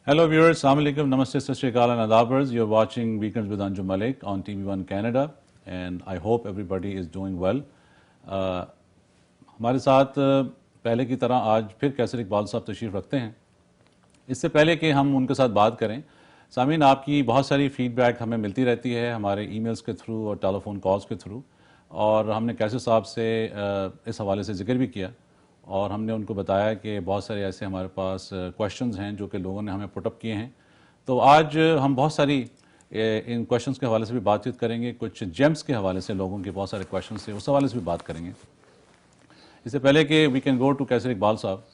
Hello viewers, Assalamu alaikum, Namaste, Sat Shri Akal and Adabers. You're watching Weekends with Anjum Malik on TV1 Canada and I hope everybody is doing well. हमारे साथ पहले की तरह आज फिर कैसर इकबाल साहब तशरीफ़ रखते हैं। इससे पहले कि हम उनके साथ बात करें, सामीन आपकी बहुत सारी फीडबैक हमें मिलती रहती है हमारे ईमेल्स के थ्रू और टेलीफोन कॉल्स के थ्रू, और हमने कैसर साहब से इस हवाले से जिक्र भी किया और हमने उनको बताया कि बहुत सारे ऐसे हमारे पास क्वेश्चंस हैं जो कि लोगों ने हमें पुटअप किए हैं। तो आज हम बहुत सारी इन क्वेश्चंस के हवाले से भी बातचीत करेंगे, कुछ जेम्स के हवाले से लोगों के बहुत सारे क्वेश्चंस थे, उस हवाले से भी बात करेंगे। इससे पहले कि we can go to Qaiser Iqbal sahab,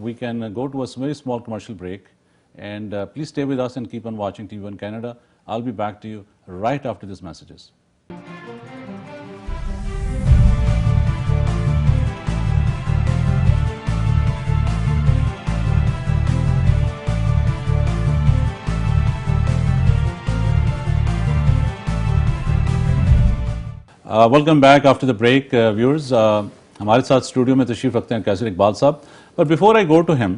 we can go to a very small commercial break and please stay with us and keep on watching TV1 Canada. I'll be back to you right after these messages. Welcome back after the break viewers. हमारे साथ studio में तशरीफ़ रखते हैं कैसर इकबाल साहब, but before I go to him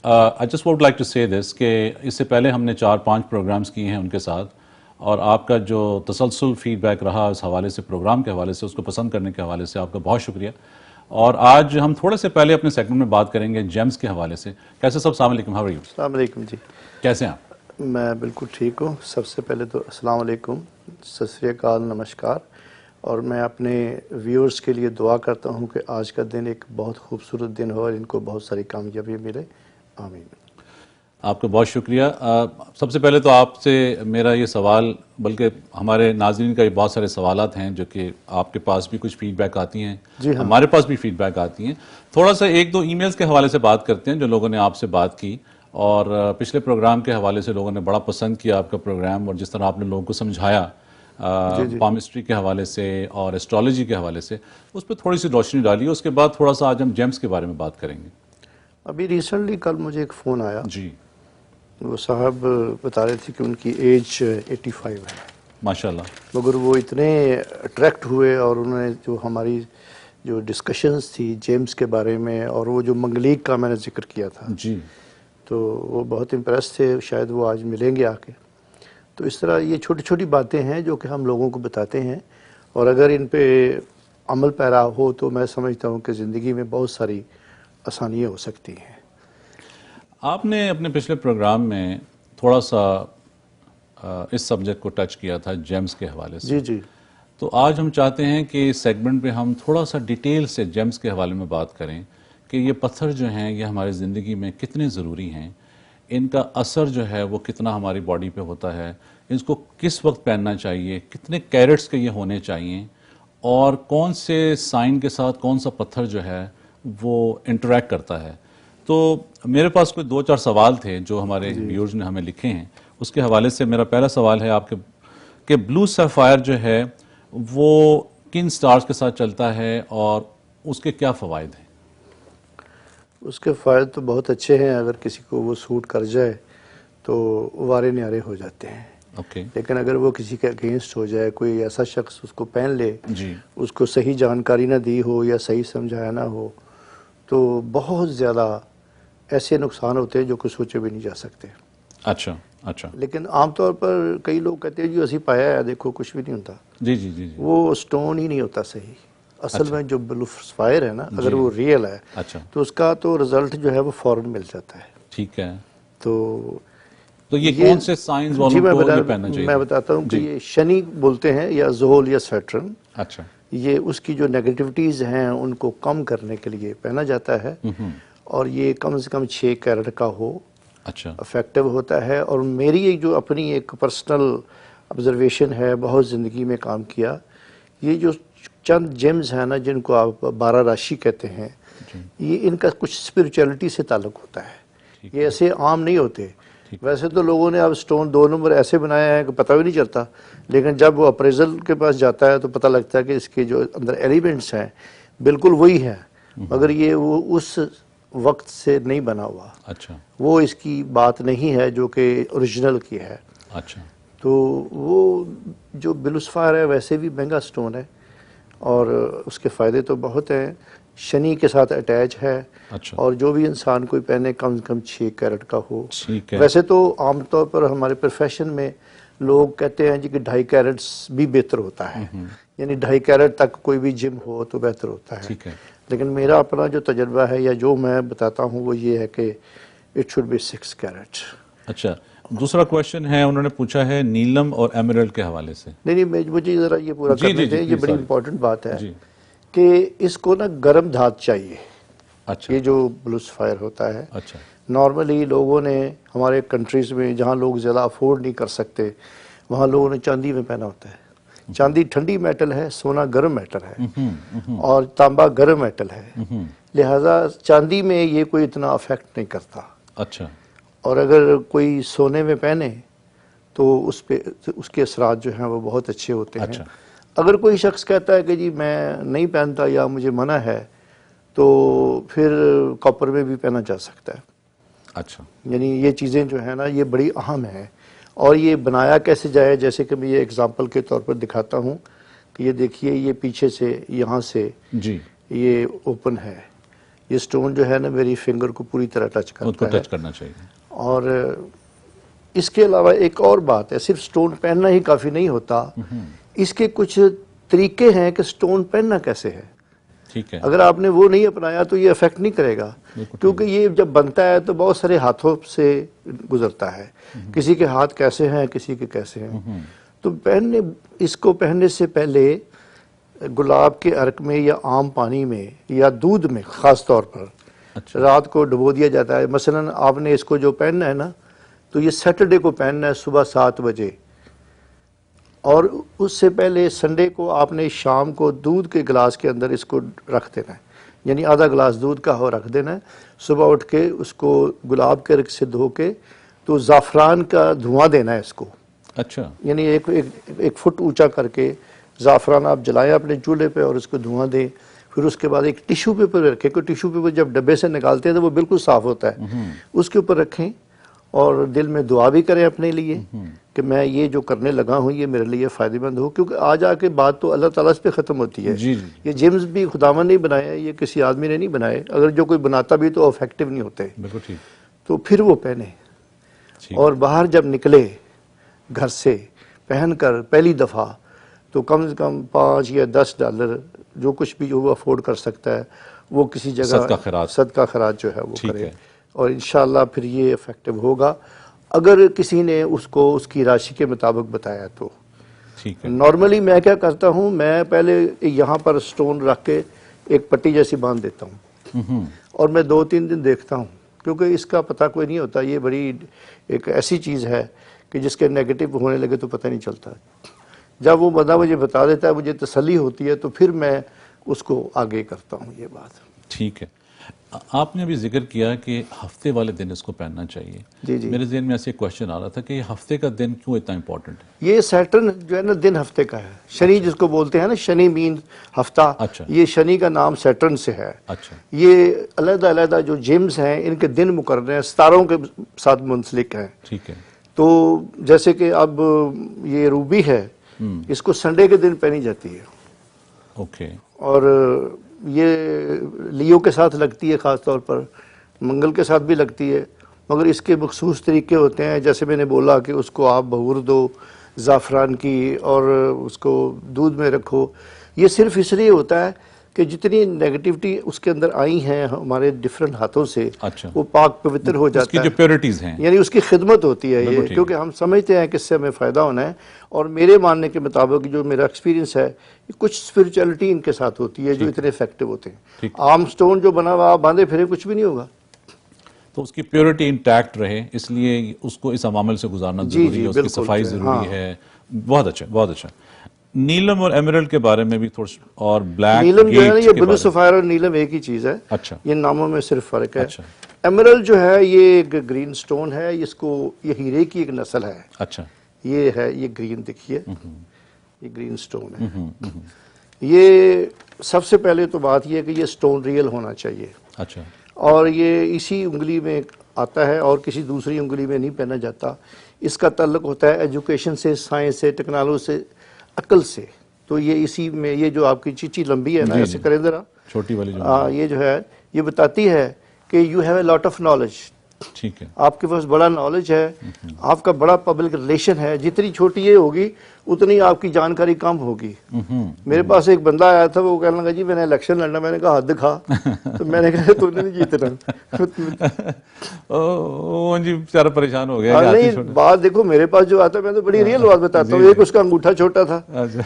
I just would like to say this कि इससे पहले हमने 4-5 प्रोग्राम्स किए हैं उनके साथ और आपका जो तसलसल फीडबैक रहा उस हवाले से, प्रोग्राम के हवाले से, उसको पसंद करने के हवाले से आपका बहुत शुक्रिया। और आज हम थोड़े से पहले अपने सेगमेंट में बात करेंगे जेम्स के हवाले से। कैसे सब? अस्सलाम वालेकुम, हाउ आर यू? अस्सलाम वालेकुम जी, कैसे हैं आप? मैं बिल्कुल ठीक हूँ। सबसे पहले तो अस्सलाम वालेकुम, सत श्री अकाल, नमस्कार। और मैं अपने व्यूअर्स के लिए दुआ करता हूँ कि आज का दिन एक बहुत खूबसूरत दिन हो और इनको बहुत सारी कामयाबी मिले, आमीन। आपका बहुत शुक्रिया। सबसे पहले तो आपसे मेरा ये सवाल, बल्कि हमारे नाज़रीन का ये बहुत सारे सवालात हैं जो कि आपके पास भी कुछ फीडबैक आती हैं, जी हाँ। हमारे पास भी फीडबैक आती हैं। थोड़ा सा 1-2 ईमेल्स के हवाले से बात करते हैं जो लोगों ने आपसे बात की, और पिछले प्रोग्राम के हवाले से लोगों ने बड़ा पसंद किया आपका प्रोग्राम और जिस तरह आपने लोगों को समझाया पामिस्ट्री के हवाले से और एस्ट्रोलॉजी के हवाले से, उस पर थोड़ी सी रोशनी डाली। उसके बाद थोड़ा सा आज हम जेम्स के बारे में बात करेंगे। अभी रिसेंटली कल मुझे एक फ़ोन आया जी, वो साहब बता रहे थे कि उनकी एज 85 है माशाल्लाह। मगर वो इतने अट्रैक्ट हुए और उन्होंने जो हमारी जो डिस्कशंस थी जेम्स के बारे में और वो जो मंगलीक का मैंने जिक्र किया था जी, तो वो बहुत इम्प्रेस थे। शायद वो आज मिलेंगे आके। तो इस तरह ये छोटी छोटी बातें हैं जो कि हम लोगों को बताते हैं और अगर इन पे अमल पैरा हो तो मैं समझता हूँ कि ज़िंदगी में बहुत सारी आसानियाँ हो सकती हैं। आपने अपने पिछले प्रोग्राम में थोड़ा सा इस सब्जेक्ट को टच किया था जेम्स के हवाले से। जी जी। तो आज हम चाहते हैं कि इस सेगमेंट पे हम थोड़ा सा डिटेल से जेम्स के हवाले में बात करें कि ये पत्थर जो हैं ये हमारी ज़िंदगी में कितने ज़रूरी हैं, इनका असर जो है वो कितना हमारी बॉडी पे होता है, इसको किस वक्त पहनना चाहिए, कितने कैरेट्स के ये होने चाहिए और कौन से साइन के साथ कौन सा पत्थर जो है वो इंटरेक्ट करता है। तो मेरे पास कोई 2-4 सवाल थे जो हमारे व्यूअर्स ने हमें लिखे हैं। उसके हवाले से मेरा पहला सवाल है आपके कि ब्लू सैफायर जो है वो किन स्टार्स के साथ चलता है और उसके क्या फ़वाइद हैं? उसके फ़ायदे तो बहुत अच्छे हैं। अगर किसी को वो सूट कर जाए तो वारे न्यारे हो जाते हैं। ओके। लेकिन अगर वो किसी के अगेंस्ट हो जाए, कोई ऐसा शख्स उसको पहन ले, जी, उसको सही जानकारी ना दी हो या सही समझाया ना हो, तो बहुत ज़्यादा ऐसे नुकसान होते हैं जो कुछ सोचे भी नहीं जा सकते। अच्छा अच्छा। लेकिन आमतौर पर कई लोग कहते हैं जी असी पाया है, देखो कुछ भी नहीं होता। जी जी जी जी। वो स्टोन ही नहीं होता सही। असल में जो ब्लू सफायर है ना, अगर वो रियल है अच्छा, तो उसका तो रिजल्ट जो है वो फौरन मिल जाता है। ठीक है। तो ये कौन से साइंस जी वालों को ये पहनना चाहिए? मैं बताता हूँ कि जी। ये शनि बोलते हैं या ज़ोहल या सैटर्न, अच्छा, ये उसकी जो नेगेटिविटीज़ हैं उनको कम करने के लिए पहना जाता है और ये कम से कम 6 कैरेट का हो, अच्छा, इफेक्टिव होता है। और मेरी एक जो अपनी एक पर्सनल ऑब्जर्वेशन है, बहुत ज़िंदगी में काम किया, ये जो चंद जेम्स हैं ना जिनको आप 12 राशि कहते हैं, ये इनका कुछ स्पिरिचुअलिटी से ताल्लुक़ होता है। ये ऐसे आम नहीं होते। वैसे तो लोगों ने अब स्टोन 2 नंबर ऐसे बनाया है कि पता भी नहीं चलता, लेकिन जब वो अप्रेजल के पास जाता है तो पता लगता है कि इसके जो अंदर एलिमेंट्स हैं बिल्कुल वही है, मगर ये वो उस वक्त से नहीं बना हुआ। अच्छा, वो इसकी बात नहीं है जो कि ओरिजिनल की है। अच्छा। तो वो जो ब्लू सफायर है वैसे भी महंगा स्टोन है और उसके फ़ायदे तो बहुत हैं। शनि के साथ अटैच है। अच्छा। और जो भी इंसान कोई पहने कम से कम 6 कैरेट का हो। ठीक है। वैसे तो आमतौर पर हमारे प्रोफेशन में लोग कहते हैं जी कि 2.5 कैरेट्स भी बेहतर होता है, यानी 2.5 कैरेट तक कोई भी जिम हो तो बेहतर होता है। ठीक है। लेकिन मेरा अपना जो तजर्बा है या जो मैं बताता हूँ वो ये है कि इट शुड बी 6 कैरेट। अच्छा, दूसरा क्वेश्चन है, उन्होंने पूछा है नीलम और एमराल्ड के हवाले से। नहीं, मुझे ज़रा ये पूरा जी, करने जी, दें, ये प्लीज, बड़ी सॉरी। इंपॉर्टेंट बात है जी। कि इसको ना गर्म धात चाहिए। अच्छा। ये जो ब्लू सफायर होता है, अच्छा। नॉर्मली लोगों ने हमारे कंट्रीज़ में जहाँ लोग ज़्यादा अफोर्ड नहीं कर सकते वहाँ लोगों ने चांदी में पहना होता है। चांदी ठंडी मेटल है, सोना गर्म मेटल है और तांबा गर्म मेटल है, लिहाजा चांदी में ये कोई इतना अफेक्ट नहीं करता। अच्छा। और अगर कोई सोने में पहने तो उस पे उसके असरात जो हैं वो बहुत अच्छे होते हैं। अच्छा। अगर कोई शख्स कहता है कि जी मैं नहीं पहनता या मुझे मना है तो फिर कॉपर में भी पहना जा सकता है। अच्छा। यानी ये चीज़ें जो है ना ये बड़ी अहम है। और ये बनाया कैसे जाए, जैसे कि मैं ये एग्जांपल के तौर पर दिखाता हूँ कि ये देखिए, ये पीछे से यहाँ से जी, ये ओपन है, ये स्टोन जो है ना मेरी फिंगर को पूरी तरह टच उसको करता है। टच करना चाहिए। और इसके अलावा एक और बात है, सिर्फ स्टोन पहनना ही काफ़ी नहीं होता, इसके कुछ तरीके हैं कि स्टोन पहनना कैसे है। ठीक है। अगर आपने वो नहीं अपनाया तो ये अफेक्ट नहीं करेगा, क्योंकि ये जब बनता है तो बहुत सारे हाथों से गुजरता है, किसी के हाथ कैसे हैं किसी के कैसे हैं। तो इसको पहनने से पहले गुलाब के अर्क में या आम पानी में या दूध में ख़ास तौर पर अच्छा। रात को डुबो दिया जाता है। मसलन आपने इसको जो पहनना है ना, तो ये सैटरडे को पहनना है सुबह 7 बजे, और उससे पहले संडे को आपने शाम को दूध के गिलास के अंदर इसको रख देना है, यानी आधा गिलास दूध का हो रख देना है। सुबह उठ के उसको गुलाब के रख से धो के तो ज़ाफ़रान का धुआं देना है इसको। अच्छा। यानी एक फुट ऊंचा करके ज़ाफ़रान आप जलाएं अपने चूल्हे पे और उसको धुआं दें। फिर उसके बाद एक टिश्यू पेपर रखें, कोई टिश्यू पेपर जब डब्बे से निकालते हैं तो वो बिल्कुल साफ़ होता है, उसके ऊपर रखें और दिल में दुआ भी करें अपने लिए कि मैं ये जो करने लगा हूँ ये मेरे लिए फ़ायदेमंद हो, क्योंकि आज आके बात तो अल्लाह ताला पे ख़त्म होती है। जी, जी। ये जिम्स भी खुदावन ने बनाए, ये किसी आदमी ने नहीं बनाए। अगर जो कोई बनाता भी तो इफेक्टिव नहीं होते। बिल्कुल ठीक। तो फिर वो पहने ठीक। और बाहर जब निकले घर से पहनकर पहली दफ़ा तो कम से कम $5 या $10 जो कुछ भी वो अफोर्ड कर सकता है वो किसी जगह सदका खराज जो है वो करे, और इंशाअल्लाह फिर ये इफेक्टिव होगा अगर किसी ने उसको उसकी राशि के मुताबिक बताया तो। ठीक है। नॉर्मली मैं क्या करता हूँ, मैं पहले यहाँ पर स्टोन रख के एक पट्टी जैसी बांध देता हूँ और मैं 2-3 दिन देखता हूँ, क्योंकि इसका पता कोई नहीं होता। ये बड़ी एक ऐसी चीज़ है कि जिसके नेगेटिव होने लगे तो पता नहीं चलता। जब वो बंदा मुझे बता देता है, मुझे तसल्ली होती है, तो फिर मैं उसको आगे करता हूँ ये बात। ठीक है। आपने अभी जिक्र किया कि हफ्ते वाले दिन इसको पहनना चाहिए। जी जी। मेरे ज़हन में ऐसे क्वेश्चन आ रहा था कि हफ्ते का दिन क्यों इतना इम्पोर्टेंट है? ये सैटर्न जो है ना दिन हफ्ते का है। शनि जिसको बोलते हैं ना, शनि मीन हफ्ता। अच्छा। ये शनि का नाम सैटर्न से है। अच्छा। ये अलग-अलग जो जेम्स हैं इनके दिन मुकर्रर हैं, सितारों के साथ मुंसलिक हैं। ठीक है। तो जैसे कि अब ये रूबी है, इसको संडे के दिन पहनी जाती है। ओके। और ये लियो के साथ लगती है, ख़ास तौर पर मंगल के साथ भी लगती है, मगर इसके मखसूस तरीके होते हैं। जैसे मैंने बोला कि उसको आप भूर दो ज़ाफ़रान की और उसको दूध में रखो। ये सिर्फ इसलिए होता है कि जितनी नेगेटिविटी उसके अंदर आई हैं हमारे डिफरेंट हाथों से, अच्छा, वो पाक पवित्र हो जाता है। उसकी जो प्योरिटीज़ हैं, यानी उसकी खिदमत होती है ये, क्योंकि हम समझते हैं कि इससे हमें फ़ायदा होना है। और मेरे मानने के मुताबिक जो मेरा एक्सपीरियंस है, कुछ स्पिरिचुअलिटी इनके साथ होती है जो इतने इफेक्टिव होते हैं। आम स्टोन जो बना हुआ आप बांधे फिरे कुछ भी नहीं होगा। तो उसकी प्योरिटी इंटैक्ट रहे, इसलिए उसको इस अमामल से गुजारना जरूरी है, उसकी सफाई जरूरी है। बहुत अच्छा, बहुत अच्छा। नीलम और एमराल्ड के बारे में भी थोड़ा, और ब्लैक नीलम जो है ना, ये ब्लू सफायर और नीलम एक ही चीज़ है। अच्छा। ये नामों में सिर्फ फ़र्क है। अच्छा। एमराल्ड जो है ये एक ग्रीन स्टोन है, इसको ये हीरे की एक नस्ल है। अच्छा। ये है, ये ग्रीन देखिए, ये ग्रीन स्टोन है। ये सबसे पहले तो बात ये है कि ये स्टोन रियल होना चाहिए। अच्छा। और ये इसी उंगली में आता है और किसी दूसरी उंगली में नहीं पहना जाता। इसका ताल्लुक होता है एजुकेशन से, साइंस से, टेक्नोलॉजी से, अकल से। तो ये इसी में, ये जो आपकी चीची लंबी है ना, ऐसे करें ज़रा, छोटी वाली जो ये जो है ये बताती है कि you have a lot of knowledge, ठीक है, आपके पास बड़ा नॉलेज है, आपका बड़ा पब्लिक रिलेशन है। जितनी छोटी ये होगी उतनी आपकी जानकारी कम होगी। मेरे पास एक बंदा आया था, वो कहने लगा जी मैंने इलेक्शन लड़ना। मैंने कहा हाथ दिखा। तो मैंने कहा तूने नहीं जीतना। ओ जी बेचारा परेशान हो गया। हाँ, नहीं बात देखो, मेरे पास जो आता है मैं तो बड़ी रियल बात बताता हूँ। एक उसका अंगूठा छोटा था।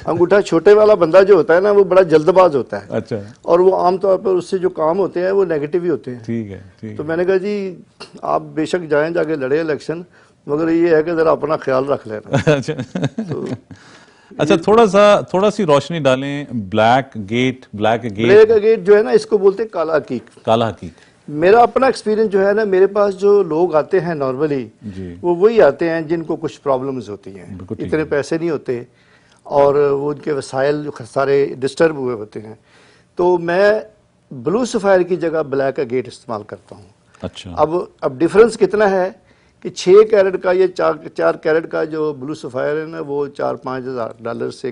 अंगूठा छोटे वाला बंदा जो होता है ना, वो बड़ा जल्दबाज होता है। अच्छा। और वो आमतौर पर उससे जो काम होते हैं वो नेगेटिव ही होते हैं। ठीक है, ठीक। तो मैंने कहा जी आप बेशक जाएं, जाके लड़े इलेक्शन, मगर ये है कि जरा अपना ख्याल रख लेना। अच्छा। अच्छा, थोड़ा सी रोशनी डालें। ब्लैक गेट जो है ना, इसको बोलते हैं काला हकीक। काला हकीक। मेरा अपना एक्सपीरियंस जो है ना, मेरे पास जो लोग आते हैं नॉर्मली, वो वही आते हैं जिनको कुछ प्रॉब्लम्स होती हैं, इतने पैसे नहीं होते और वो उनके वसाइल जो सारे डिस्टर्ब हुए होते हैं। तो मैं ब्लू सफायर की जगह ब्लैक गेट इस्तेमाल करता हूँ। अच्छा। अब डिफरेंस कितना है कि 6 कैरेट का या 4 कैरेट का जो ब्लू सफायर है ना, वो $4-5 हज़ार से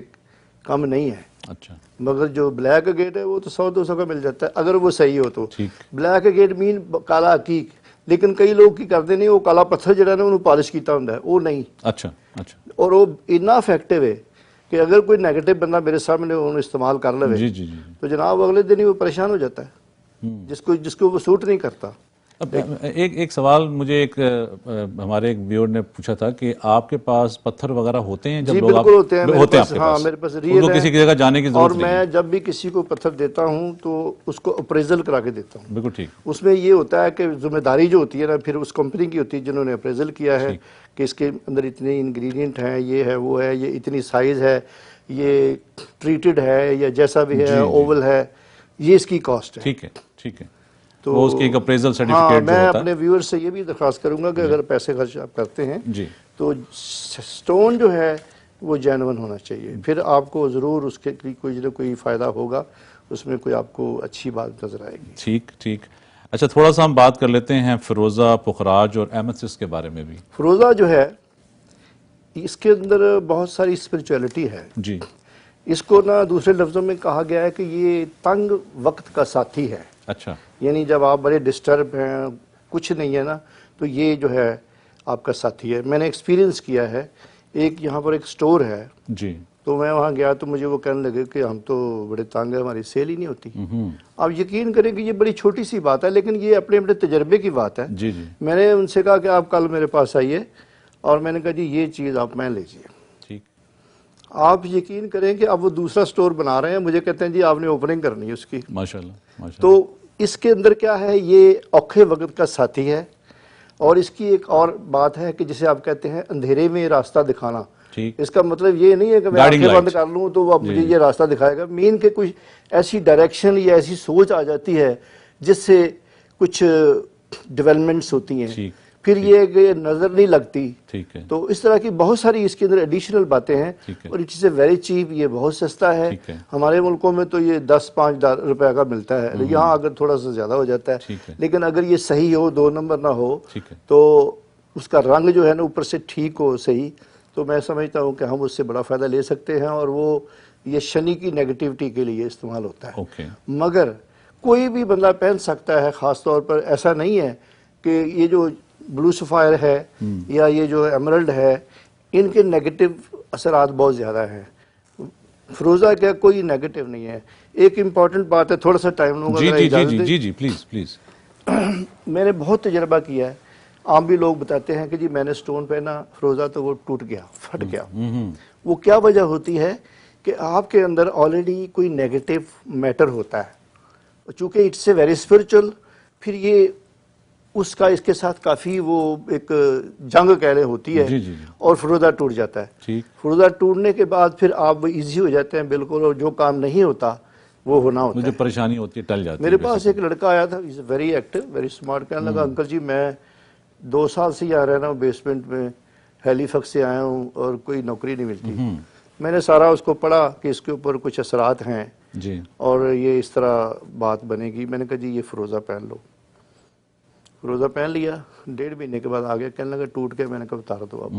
कम नहीं है। अच्छा। मगर जो ब्लैक गेट है वो तो 100-200 का मिल जाता है अगर वो सही हो तो। ब्लैक गेट मीन काला हकीक। लेकिन कई लोग की करते नहीं, वो काला पत्थर जरा ना उन्होंने पॉलिश किया होता है, वो नहीं। अच्छा, अच्छा। और वो इतना इफेक्टिव है कि अगर कोई नेगेटिव बंदा मेरे सामने उन्हें इस्तेमाल कर ले तो जनाब अगले दिन ही वो परेशान हो जाता है, जिसको वो सूट नहीं करता। अब एक सवाल मुझे हमारे एक व्यूअर ने पूछा था कि आपके पास पत्थर वगैरह होते हैं जब लोग होते हैं मेरे पास। हाँ, मेरे पास रियल है, किसी की जगह जाने की जरूरत नहीं। और मैं जब भी किसी को पत्थर देता हूँ तो उसको अप्रेजल करा के देता हूँ। बिल्कुल ठीक। उसमें ये होता है कि जिम्मेदारी जो होती है ना फिर उस कंपनी की होती है जिन्होंने अप्रेजल किया है कि इसके अंदर इतने इंग्रेडिएंट हैं, ये है वो है, ये इतनी साइज है, ये ट्रीटेड है या जैसा भी है, ओवल है, ये इसकी कॉस्ट है। ठीक है, ठीक है। तो वो उसकी एक अप्रेजल सर्टिफिकेट जो होता है। मैं अपने व्यूअर्स से ये भी दरख्वास्त करूंगा कि अगर पैसे खर्च आप करते हैं जी, तो स्टोन जो है वो जेन्युइन होना चाहिए। फिर आपको ज़रूर उसके कोई ना कोई फ़ायदा होगा, उसमें कोई आपको अच्छी बात नज़र आएगी। ठीक, ठीक। अच्छा, थोड़ा सा हम बात कर लेते हैं फिरोज़ा, पुखराज और एमेथिस्ट के बारे में भी। फिरोज़ा जो है इसके अंदर बहुत सारी स्पिरिचुअलिटी है जी। इसको ना दूसरे लफ्ज़ों में कहा गया है कि ये तंग वक्त का साथी है। अच्छा। यानी जब आप बड़े डिस्टर्ब हैं, कुछ नहीं है ना, तो ये जो है आपका साथी है। मैंने एक्सपीरियंस किया है, एक यहाँ पर एक स्टोर है जी, तो मैं वहाँ गया तो मुझे वो कहने लगे कि हम तो बड़े तंग है, हमारी सेल ही नहीं होती। आप यकीन करें कि ये बड़ी छोटी सी बात है, लेकिन ये अपने अपने तजर्बे की बात है जी जी। मैंने उनसे कहा कि आप कल मेरे पास आइए, और मैंने कहा जी ये चीज़ आप मैं लीजिए। ठीक। आप यकीन करें कि अब वो दूसरा स्टोर बना रहे हैं, मुझे कहते हैं जी आपने ओपनिंग करनी है उसकी। माशाल्लाह, माशाल्लाह। तो इसके अंदर क्या है, ये औखे वक्त का साथी है। और इसकी एक और बात है कि जिसे आप कहते हैं अंधेरे में रास्ता दिखाना। इसका मतलब ये नहीं है कि मैं आंखें बंद कर लूं तो वो मुझे ये रास्ता दिखाएगा। मीन के कुछ ऐसी डायरेक्शन या ऐसी सोच आ जाती है जिससे कुछ डेवलपमेंट्स होती हैं, फिर ये नजर नहीं लगती। ठीक है। तो इस तरह की बहुत सारी इसके अंदर एडिशनल बातें हैं, और इट इज वेरी चीप, ये बहुत सस्ता है। हमारे मुल्कों में तो ये 10-5 रुपए का मिलता है, यहाँ अगर थोड़ा सा ज्यादा हो जाता है, लेकिन अगर ये सही हो, 2 नंबर ना हो, तो उसका रंग जो है ना ऊपर से ठीक हो सही, तो मैं समझता हूँ कि हम उससे बड़ा फायदा ले सकते हैं। और वो ये शनि की नेगेटिविटी के लिए इस्तेमाल होता है। मगर कोई भी बंदा पहन सकता है, खास तौर पर ऐसा नहीं है कि ये जो ब्लू सफायर है या ये जो एमरल्ड है, इनके नेगेटिव असरात बहुत ज़्यादा हैं। फिरोज़ा क्या कोई नेगेटिव नहीं है। एक इम्पॉर्टेंट बात है, थोड़ा सा टाइम लूँगा। जी प्लीज़ प्लीज़। मैंने बहुत तजर्बा किया है, आम भी लोग बताते हैं कि जी मैंने स्टोन पहना फिरोज़ा तो वो टूट गया, फट गया। वो क्या वजह होती है कि आपके अंदर ऑलरेडी कोई नेगेटिव मैटर होता है, चूँकि इट्स ए वेरी स्पिरिचुअल, फिर ये उसका इसके साथ काफ़ी वो एक जंग कह लें होती है। जी। और फिरोज़ा टूट जाता है। ठीक। फिरोज़ा टूटने के बाद फिर आप इजी हो जाते हैं बिल्कुल, और जो काम नहीं होता वो होना होता है। मुझे परेशानी होती है, टल जाती है। मेरे पास एक लड़का आया था, is very active, very smart, कहने लगा अंकल जी मैं 2 साल से यहाँ रह रहा हूँ बेसमेंट में, हैलीफैक्स से आया हूँ और कोई नौकरी नहीं मिलती। मैंने सारा उसको पढ़ा कि इसके ऊपर कुछ असरात हैं जी, और ये इस तरह बात बनेगी। मैंने कहा जी ये फिरोज़ा पहन लो। फिरोज़ा पहन लिया, 1.5 महीने के बाद आ गया, कहने लगा टूट के। मैंने कहा उतार दो, अब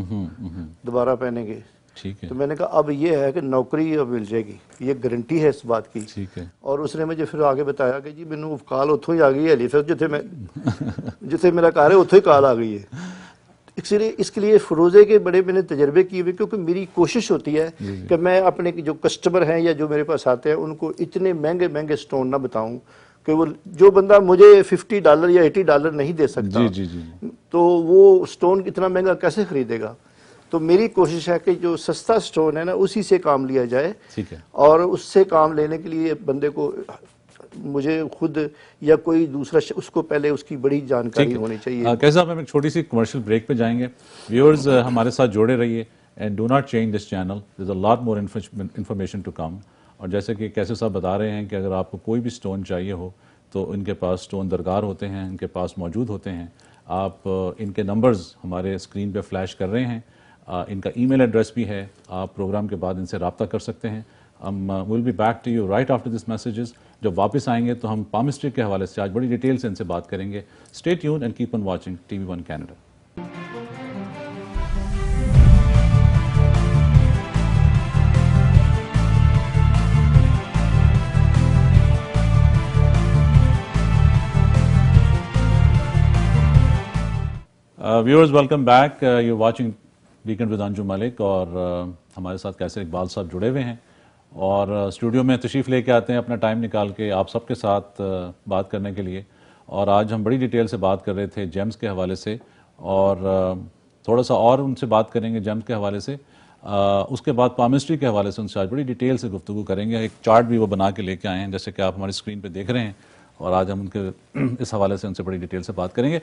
दोबारा पहनेंगे। ठीक है। तो मैंने कहा अब ये है कि नौकरी अब मिल जाएगी, ये गारंटी है इस बात की। ठीक है। और उसने मुझे फिर आगे बताया कि जी मैनू कॉल उतों ही आ गई है, फिर जिथे मेरा घर है उतों ही कॉल आ गई है। इसलिए इसके लिए फिरोजे के बड़े मैंने तजर्बे किए हुए, क्योंकि मेरी कोशिश होती है कि मैं अपने जो कस्टमर हैं या जो मेरे पास आते हैं उनको इतने महंगे महंगे स्टोन ना बताऊं कि वो जो बंदा मुझे $50 या $80 नहीं दे सकता, जी। तो वो स्टोन इतना महंगा कैसे खरीदेगा। तो मेरी कोशिश है कि जो सस्ता स्टोन है ना उसी से काम लिया जाए। ठीक है। और उससे काम लेने के लिए बंदे को मुझे खुद या कोई दूसरा उसको पहले उसकी बड़ी जानकारी होनी चाहिए। कैसे साहब हम एक छोटी सी कमर्शियल ब्रेक पे जाएंगे। व्यूअर्स हमारे साथ जुड़े रहिए and do not change this channel, there is a lot more information to come. और जैसे कि कैसे साहब बता रहे हैं कि अगर आपको कोई भी स्टोन चाहिए हो तो इनके पास स्टोन दरगार होते हैं, इनके पास मौजूद होते हैं। आप इनके नंबर्स हमारे स्क्रीन पे फ्लैश कर रहे हैं, इनका ईमेल एड्रेस भी है, आप प्रोग्राम के बाद इनसे रब्ता कर सकते हैं। हम will be back to you right after this messages. जब वापस आएंगे तो हम पामिस्ट्री के हवाले से आज बड़ी डिटेल से इनसे बात करेंगे। Stay tuned and keep on watching TV1 Canada. Viewers welcome back, you watching weekend with Anju Malik. और हमारे साथ कैसर इकबाल साहब जुड़े हुए हैं और स्टूडियो में तशरीफ़ लेके आते हैं अपना टाइम निकाल के आप सबके साथ बात करने के लिए। और आज हम बड़ी डिटेल से बात कर रहे थे जेम्स के हवाले से, और थोड़ा सा और उनसे बात करेंगे जेम्स के हवाले से। उसके बाद पामिस्ट्री के हवाले से उनसे आज बड़ी डिटेल से गुफ्तगू करेंगे। एक चार्ट भी वो बना के लेके आए हैं जैसे कि आप हमारी स्क्रीन पर देख रहे हैं, और आज हम उनके इस हवाले से उनसे बड़ी डिटेल से बात करेंगे।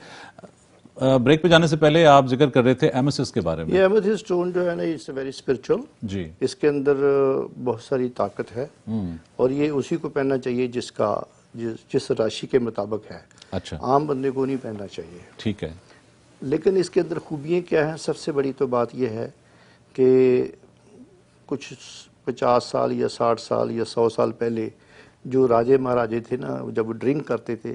ब्रेक पे जाने से पहले आप जिक्र कर रहे थे एमेथिस के बारे में। ये एमेथिस स्टोन जो है ना, इट्स वेरी स्पिरिचुअल जी। इसके अंदर बहुत सारी ताकत है और ये उसी को पहनना चाहिए जिस राशि के मुताबिक है। अच्छा। आम बंदे को नहीं पहनना चाहिए। ठीक है। लेकिन इसके अंदर खूबियाँ क्या हैं? सबसे बड़ी तो बात यह है कि कुछ 50 साल या 60 साल या 100 साल पहले जो राजे महाराजे थे ना, जब वो ड्रिंक करते थे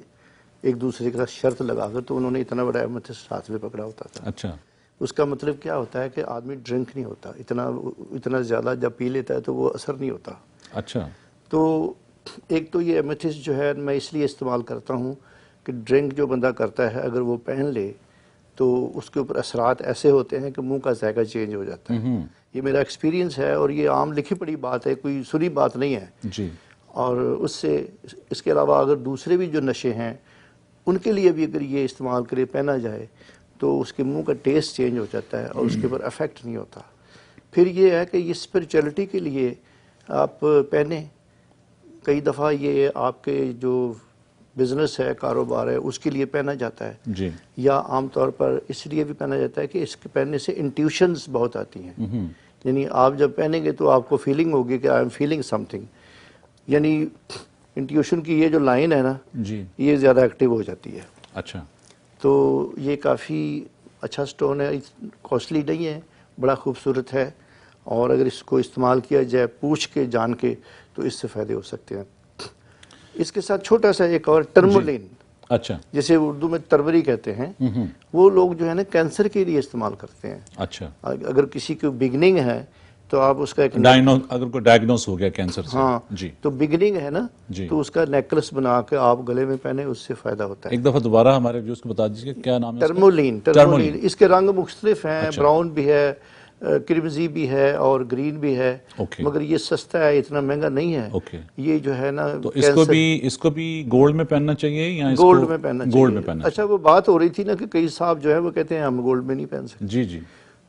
एक दूसरे के साथ शर्त लगाकर, तो उन्होंने इतना बड़ा एमेथिस हाथ में पकड़ा होता था। अच्छा। उसका मतलब क्या होता है कि आदमी ड्रिंक नहीं होता, इतना ज़्यादा जब पी लेता है तो वो असर नहीं होता। अच्छा। तो एक तो ये एमेथिस जो है मैं इसलिए इस्तेमाल करता हूँ कि ड्रिंक जो बंदा करता है अगर वो पहन ले तो उसके ऊपर असरात ऐसे होते हैं कि मुंह का जायका चेंज हो जाता है। ये मेरा एक्सपीरियंस है और ये आम लिखी पड़ी बात है, कोई सुनी बात नहीं है जी। और उससे इसके अलावा अगर दूसरे भी जो नशे हैं उनके लिए भी अगर ये इस्तेमाल करे, पहना जाए, तो उसके मुंह का टेस्ट चेंज हो जाता है और उसके ऊपर अफेक्ट नहीं होता। फिर ये है कि ये स्पिरिचुअलिटी के लिए आप पहने। कई दफ़ा ये आपके जो बिजनेस है, कारोबार है, उसके लिए पहना जाता है जी। या आमतौर पर इसलिए भी पहना जाता है कि इसके पहनने से इंट्यूशंस बहुत आती हैं। यानी आप जब पहनेंगे तो आपको फीलिंग होगी कि आई एम फीलिंग समथिंग, यानी इंट्यूशन की ये जो लाइन है ना जी, ये ज़्यादा एक्टिव हो जाती है। अच्छा। तो ये काफ़ी अच्छा स्टोन है, कॉस्टली नहीं है, बड़ा खूबसूरत है और अगर इसको इस्तेमाल किया जाए पूछ के जान के तो इससे फ़ायदे हो सकते हैं। इसके साथ छोटा सा एक और टर्मोलिन, अच्छा, जिसे उर्दू में तरवरी कहते हैं, वो लोग जो है ना कैंसर के लिए इस्तेमाल करते हैं। अच्छा। अगर किसी की बिगनिंग है तो आप उसका एक अगर कोई डायग्नोस हो गया कैंसर से, हाँ जी, तो बिगनिंग है ना जी, तो उसका नेकलेस बना के आप गले में पहने, उससे फायदा होता है। एक दफा दोबारा हमारे व्यूअर्स को बता दीजिए क्या नाम है? टर्मोलिन। इसके रंग मुख्तलिफ हैं। अच्छा। ब्राउन भी है, क्रिमजी भी है और ग्रीन भी है। मगर ये सस्ता है, इतना महंगा नहीं है। ये जो है ना, तो इसको भी गोल्ड में पहनना चाहिए या गोल्ड में पहनना चाहिए? गोल्ड में पहनना। अच्छा, वो बात हो रही थी ना कि कई साहब जो है वो कहते हैं हम गोल्ड में नहीं पहन सकते। जी जी।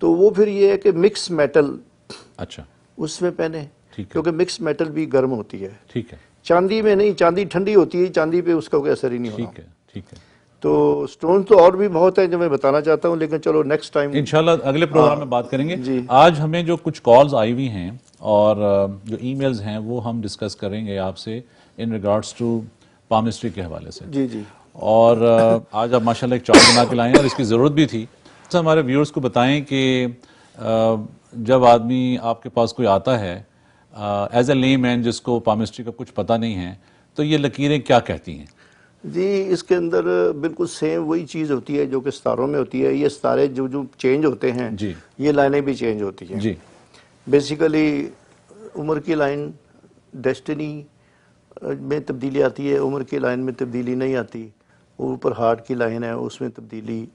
तो वो फिर ये है कि मिक्स मेटल, अच्छा, उसमें पहने, क्योंकि मिक्स मेटल भी गर्म होती है। ठीक है। चांदी में नहीं, चांदी ठंडी होती है, चांदी पे उसका कोई असर ही नहीं होता। ठीक है, ठीक है। तो स्टोन तो और भी बहुत है जो मैं बताना चाहता हूँ, लेकिन चलो नेक्स्ट टाइम इंशाल्लाह अगले प्रोग्राम में बात करेंगे जी। आज हमें जो कुछ कॉल्स आई हुई हैं और जो ईमेल्स हैं वो हम डिस्कस करेंगे आपसे इन रिगार्ड्स टू पामिस्ट्री के हवाले से जी जी। और आज आप माशाल्लाह एक चार्ट बना के लाए और इसकी ज़रूरत भी थी। तो हमारे व्यूअर्स को बताएं कि जब आदमी आपके पास कोई आता है एज ए लेमैन जिसको पामिस्ट्री का कुछ पता नहीं है, तो ये लकीरें क्या कहती हैं? जी, इसके अंदर बिल्कुल सेम वही चीज़ होती है जो कि सितारों में होती है। ये सितारे जो चेंज होते हैं जी, ये लाइनें भी चेंज होती हैं जी। बेसिकली उम्र की लाइन, डेस्टिनी में तब्दीली आती है, उम्र की लाइन में तब्दीली नहीं आती। ऊपर हार्ट की लाइन है उसमें तब्दीली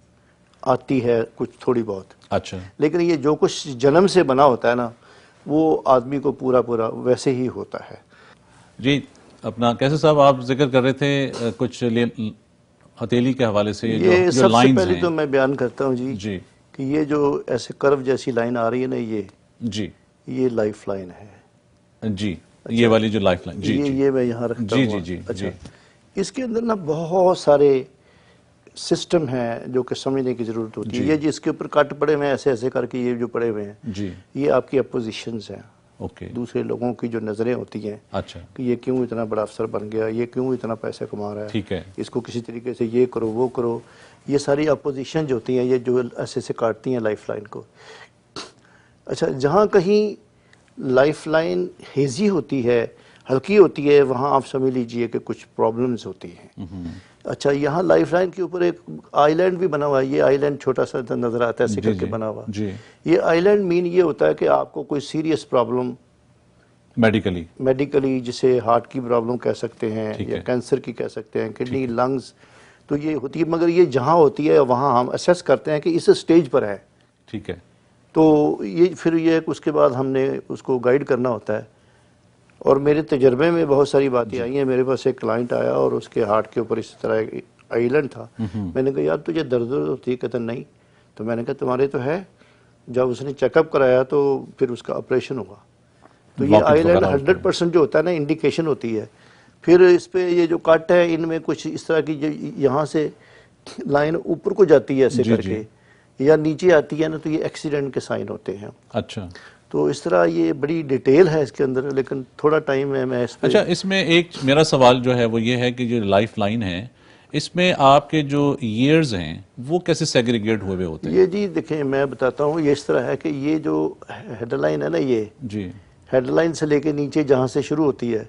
आती है कुछ थोड़ी बहुत। अच्छा। लेकिन ये जो कुछ जन्म से बना होता है ना, वो आदमी को पूरा पूरा वैसे ही होता है। जी, अपना कैसे साहब आप जिक्र कर रहे थे कुछ हथेली के हवाले से ये जो सबसे लाइंस पहले हैं। तो मैं बयान करता हूँ जी कि ये जो ऐसे कर्व जैसी लाइन आ रही है ना, जी ये लाइफ लाइन है। जी, ये वाली जो लाइफ लाइन, जी ये मैं यहाँ रखता जी हूँ। जी जी अच्छा, जी। इसके अंदर ना बहुत सारे सिस्टम हैं जो कि समझने की ज़रूरत होती है। ये जिसके ऊपर कट पड़े हुए हैं ऐसे ऐसे करके, ये जो पड़े हुए हैं जी, ये आपकी अपोजिशंस हैं। ओके। दूसरे लोगों की जो नज़रें होती हैं अच्छा, कि ये क्यों इतना बड़ा अफसर बन गया, ये क्यों इतना पैसा कमा रहा है, ठीक है। इसको किसी तरीके से ये करो वो करो, ये सारी अपोजिशन जो होती हैं ये जो ऐसे ऐसे काटती हैं लाइफ लाइन को। अच्छा, जहाँ कहीं लाइफ लाइन हेजी होती है, हल्की होती है, वहाँ आप समझ लीजिए कि कुछ प्रॉब्लम्स होती हैं। अच्छा, यहाँ लाइफ लाइन के ऊपर एक आइलैंड भी बना हुआ है। ये आइलैंड छोटा सा नजर आता है ऐसे करके बना हुआ। जी, ये आइलैंड मीन ये होता है कि आपको कोई सीरियस प्रॉब्लम मेडिकली, जिसे हार्ट की प्रॉब्लम कह सकते हैं या कैंसर की कह सकते हैं, किडनी, लंग्स, तो ये होती है। मगर ये जहाँ होती है वहाँ हम असेस करते हैं कि इस स्टेज पर है, ठीक है। तो ये फिर ये उसके बाद हमने उसको गाइड करना होता है। और मेरे तजर्बे में बहुत सारी बातें आई हैं। मेरे पास एक क्लाइंट आया और उसके हार्ट के ऊपर इस तरह एक आइलैंड था। मैंने कहा यार तुझे दर्द होती है? कहता नहीं। तो मैंने कहा तुम्हारे तो है। जब उसने चेकअप कराया तो फिर उसका ऑपरेशन हुआ। तो ये आइलैंड 100% जो होता है ना, इंडिकेशन होती है। फिर इस पे ये जो कट है इनमें कुछ इस तरह की, जो यहाँ से लाइन ऊपर को जाती है ऐसे करके या नीचे आती है ना, तो ये एक्सीडेंट के साइन होते हैं। अच्छा, तो इस तरह ये बड़ी डिटेल है इसके अंदर, लेकिन थोड़ा टाइम है मैं इस पे। अच्छा, इसमें एक मेरा सवाल जो है वो ये है कि जो लाइफ लाइन है इसमें आपके जो ईयर्स हैं वो कैसे सेग्रीगेट हुए होते हैं? ये जी देखें, मैं बताता हूँ। ये इस तरह है कि ये जो हेडलाइन है ना, ये जी, हेडलाइन से लेके नीचे जहाँ से शुरू होती है,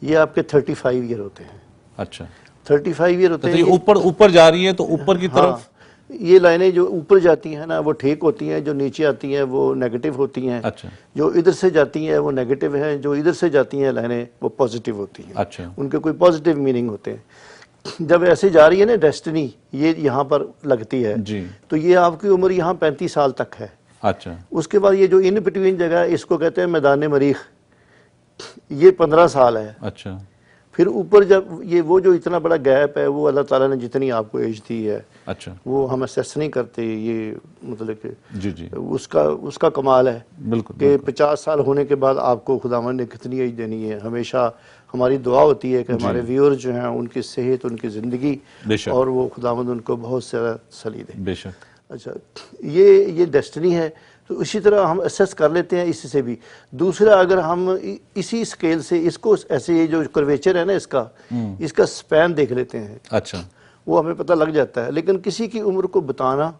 ये आपके 35 ईयर होते हैं। अच्छा, 35 ईयर होते तो हैं। ये ऊपर जा रही है तो ऊपर की तरफ। ये लाइनें जो ऊपर जाती हैं ना वो ठीक होती हैं, जो नीचे आती हैं वो नेगेटिव होती हैं। अच्छा, जो इधर से जाती हैं वो नेगेटिव हैं, जो इधर से जाती हैं लाइनें वो पॉजिटिव होती हैं। अच्छा, उनके कोई पॉजिटिव मीनिंग होते हैं। जब ऐसे जा रही है ना डेस्टिनी, ये यहाँ पर लगती है जी, तो ये आपकी उम्र यहाँ 35 साल तक है। अच्छा, उसके बाद ये जो इन बिटवीन जगह है इसको कहते हैं मैदान मरीख, ये 15 साल है। अच्छा, फिर ऊपर जब ये वो जो इतना बड़ा गैप है वो अल्लाह ताला ने जितनी आपको एज दी है, अच्छा, वो हम असेस नहीं करते। ये मतलब कि जी जी, उसका कमाल है बिल्कुल कि 50 साल होने के बाद आपको खुदावंद ने कितनी एज देनी है। हमेशा हमारी दुआ होती है कि हमारे व्यूअर्स जो हैं उनकी सेहत, उनकी ज़िंदगी, और वो खुदावंद उनको बहुत सारा सली दे। बेशक। अच्छा, ये डेस्टिनी है। तो इसी तरह हम असेस कर लेते हैं इससे भी। दूसरा, अगर हम इसी स्केल से इसको ऐसे, ये जो कर्वेचर है ना इसका स्पैन देख लेते हैं, अच्छा, वो हमें पता लग जाता है। लेकिन किसी की उम्र को बताना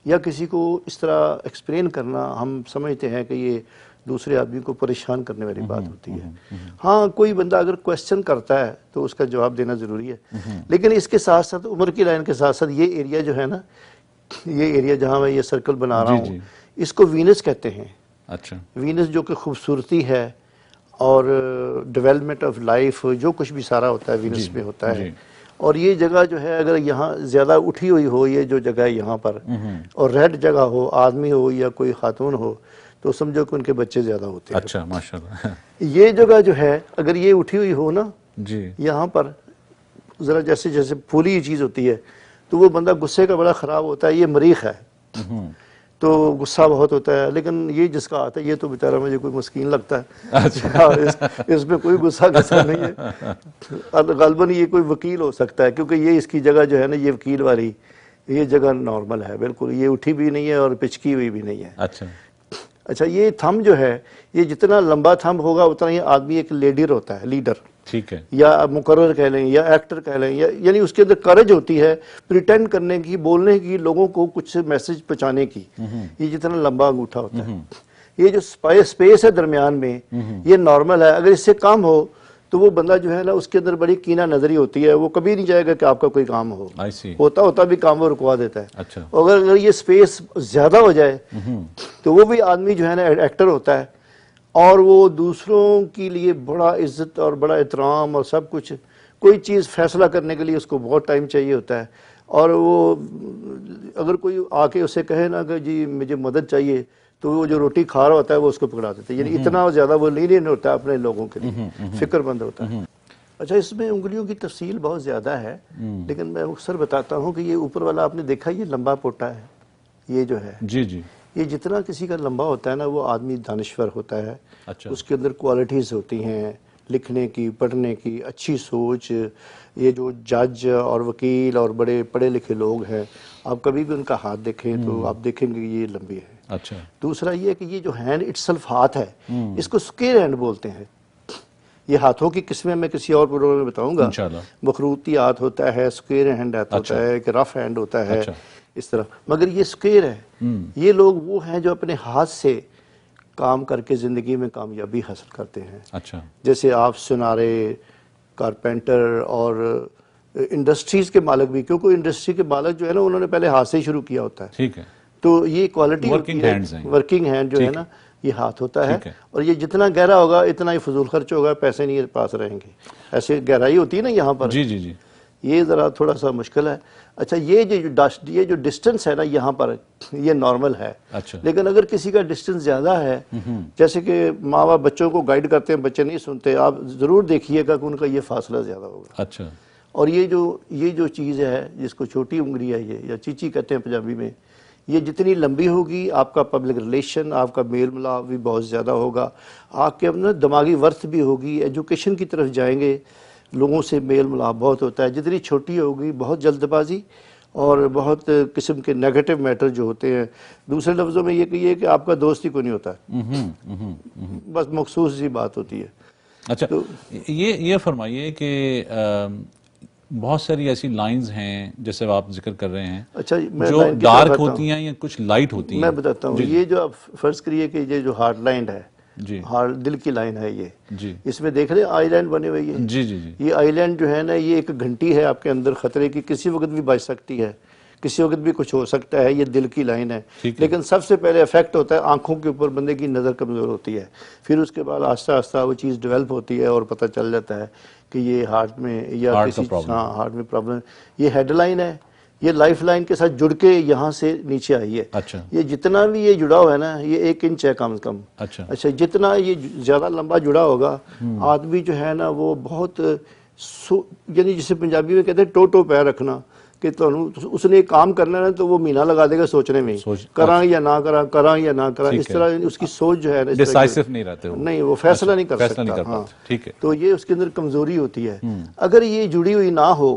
या किसी को इस तरह एक्सप्लेन करना, हम समझते हैं कि ये दूसरे आदमी को परेशान करने वाली बात होती है। हाँ, कोई बंदा अगर क्वेश्चन करता है तो उसका जवाब देना ज़रूरी है। लेकिन इसके साथ साथ उम्र की लाइन के साथ साथ ये एरिया जो है ना, ये एरिया जहाँ मैं ये सर्कल बना रहा हूँ, इसको वीनस कहते हैं। अच्छा, वीनस जो कि खूबसूरती है और डेवलपमेंट ऑफ लाइफ, जो कुछ भी सारा होता है वीनस में होता है। और ये जगह जो है, अगर यहाँ ज़्यादा उठी हुई हो, ये जो जगह है यहाँ पर, और रेड जगह हो, आदमी हो या कोई खातून हो, तो समझो कि उनके बच्चे ज़्यादा होते हैं। अच्छा, माशाल्लाह। ये जगह जो है अगर ये उठी हुई हो ना जी, यहाँ पर ज़रा जैसे जैसे फूली चीज़ होती है, तो वो बंदा गुस्से का बड़ा ख़राब होता है। ये मरीख है तो गुस्सा बहुत होता है। लेकिन ये जिसका आता है, ये तो बेचारा मुझे कोई मस्कीन लगता है। अच्छा, इसमें कोई गुस्सा गुस्सा नहीं है। गलबन ये कोई वकील हो सकता है, क्योंकि ये इसकी जगह जो है ना, ये वकील वाली ये जगह नॉर्मल है बिल्कुल। ये उठी भी नहीं है और पिचकी हुई भी नहीं है। अच्छा, ये थंब जो है, ये जितना लंबा थंब होगा उतना ही आदमी एक लीडर होता है, लीडर, ठीक है, या मुकर्रर कह लें या एक्टर कह लें, यानी उसके अंदर करेज होती है प्रिटेंड करने की, बोलने की, लोगों को कुछ मैसेज पहुंचाने की। ये जितना लंबा अंगूठा होता है, ये जो स्पेस है दरमियान में, ये नॉर्मल है। अगर इससे कम हो तो वो बंदा जो है ना, उसके अंदर बड़ी कीना नजरी होती है, वो कभी नहीं चाहेगा कि आपका कोई काम हो। होता भी काम वो रुकवा देता है। अच्छा। अगर ये स्पेस ज्यादा हो जाए तो वो भी आदमी जो है ना एक्टर होता है, और वो दूसरों के लिए बड़ा इज्जत और बड़ा एहतराम और सब कुछ, कोई चीज़ फैसला करने के लिए उसको बहुत टाइम चाहिए होता है। और वो अगर कोई आके उसे कहे ना कि जी मुझे मदद चाहिए, तो वो जो रोटी खा रहा होता है वो उसको पकड़ा देते हैं। यानी इतना ज़्यादा वो लीनियंट होता है अपने लोगों के लिए, फिक्रमंद होता है। अच्छा, इसमें उंगलियों की तफसील बहुत ज़्यादा है, लेकिन मैं अक्सर बताता हूँ कि ये ऊपर वाला आपने देखा, ये लंबा पोटा है, ये जो है जी जी, ये जितना किसी का लंबा होता है ना, वो आदमी दानिश्वर होता है। अच्छा, उसके अंदर क्वालिटीज़ होती हैं, लिखने की, पढ़ने की, अच्छी सोच। ये जो जज और वकील और बड़े पढ़े लिखे लोग हैं, आप कभी भी उनका हाथ देखें तो आप देखेंगे ये लंबी है। अच्छा, दूसरा ये कि ये जो हैंड इटसेल्फ हाथ है, इसको स्क्वायर हैंड बोलते हैं। ये हाथों की किस्में मैं किसी और प्रोग्राम में बताऊंगा। इंशाल्लाह। मखरूती हाथ होता है, स्क्वायर हैंड हाथ होता है, एक रफ हैंड होता है, अच्छा। इस तरह। मगर ये स्क्वायर है। ये लोग वो हैं जो अपने हाथ से काम करके जिंदगी में कामयाबी हासिल करते हैं। अच्छा, जैसे आप सुनारे, कारपेंटर और इंडस्ट्रीज के मालिक भी, क्योंकि इंडस्ट्री के मालिक जो है ना, उन्होंने पहले हाथ से ही शुरू किया होता है। ठीक है, तो ये क्वालिटी वर्किंग हैंड्स हैं, वर्किंग हैंड जो है ना, ये हाथ होता है। ठीक है। और ये जितना गहरा होगा इतना ही फजूल खर्च होगा, पैसे नहीं पास रहेंगे। ऐसे गहराई होती है ना यहाँ पर, जी जी जी, ये ज़रा थोड़ा सा मुश्किल है। अच्छा, ये जो डिस्टेंस है ना यहाँ पर, ये नॉर्मल है। अच्छा, लेकिन अगर किसी का डिस्टेंस ज़्यादा है, जैसे कि माँ बाप बच्चों को गाइड करते हैं, बच्चे नहीं सुनते, आप ज़रूर देखिएगा कि उनका ये फासला ज़्यादा होगा। अच्छा, और ये जो चीज़ है जिसको छोटी उंगली है, ये या चीची कहते हैं पंजाबी में, ये जितनी लंबी होगी, आपका पब्लिक रिलेशन, आपका मेल मिलाप भी बहुत ज़्यादा होगा। आपके अपना दिमागी वर्थ भी होगी, एजुकेशन की तरफ जाएंगे, लोगों से मेल मिलाप बहुत होता है। जितनी छोटी होगी, बहुत जल्दबाजी और बहुत किस्म के नेगेटिव मैटर जो होते हैं। दूसरे लफ्ज़ों में ये कहिए कि आपका दोस्त ही कोई नहीं होता, बस मखसूस सी बात होती है। अच्छा, तो ये फरमाइए कि बहुत सारी ऐसी लाइंस हैं जैसे आप जिक्र कर रहे हैं, अच्छा, मैं जो डार्क होती हैं या कुछ लाइट होती हैं। मैं बताता हूँ। ये जो आप फर्ज करिए कि ये जो हार्ट लाइन है जी, हार्ट दिल की लाइन है ये जी, इसमें देख रहे हैं आईलैंड बने हुए हैं। जी जी जी, ये आईलैंड जो है ना, ये एक घंटी है आपके अंदर खतरे की, किसी वक्त भी बज सकती है, किसी वक्त भी कुछ हो सकता है। ये दिल की लाइन है। लेकिन सबसे पहले इफेक्ट होता है आंखों के ऊपर, बंदे की नज़र कमज़ोर होती है। फिर उसके बाद आस्ता आस्ता वो चीज़ डेवलप होती है और पता चल जाता है कि ये हार्ट में या किसी हार्ट में प्रॉब्लम। ये हेडलाइन है, ये लाइफ लाइन के साथ जुड़ के यहाँ से नीचे आई है। अच्छा, ये जितना भी ये जुड़ा हुआ है ना, ये 1 इंच है कम से कम। अच्छा, जितना ये ज़्यादा लंबा जुड़ा होगा, आदमी जो है ना वो बहुत यानी जिसे पंजाबी में कहते हैं टो पैर रखना, कि तो उसने एक काम करना है तो वो महीना लगा देगा सोचने में, करा या ना करा, करा या ना करा। इस तरह उसकी सोच जो है ना, डिसाइसिव नहीं रहते हो, नहीं, वो फैसला नहीं कर सकता। हाँ, ठीक है। तो ये उसके अंदर कमजोरी होती है। अगर ये जुड़ी हुई ना हो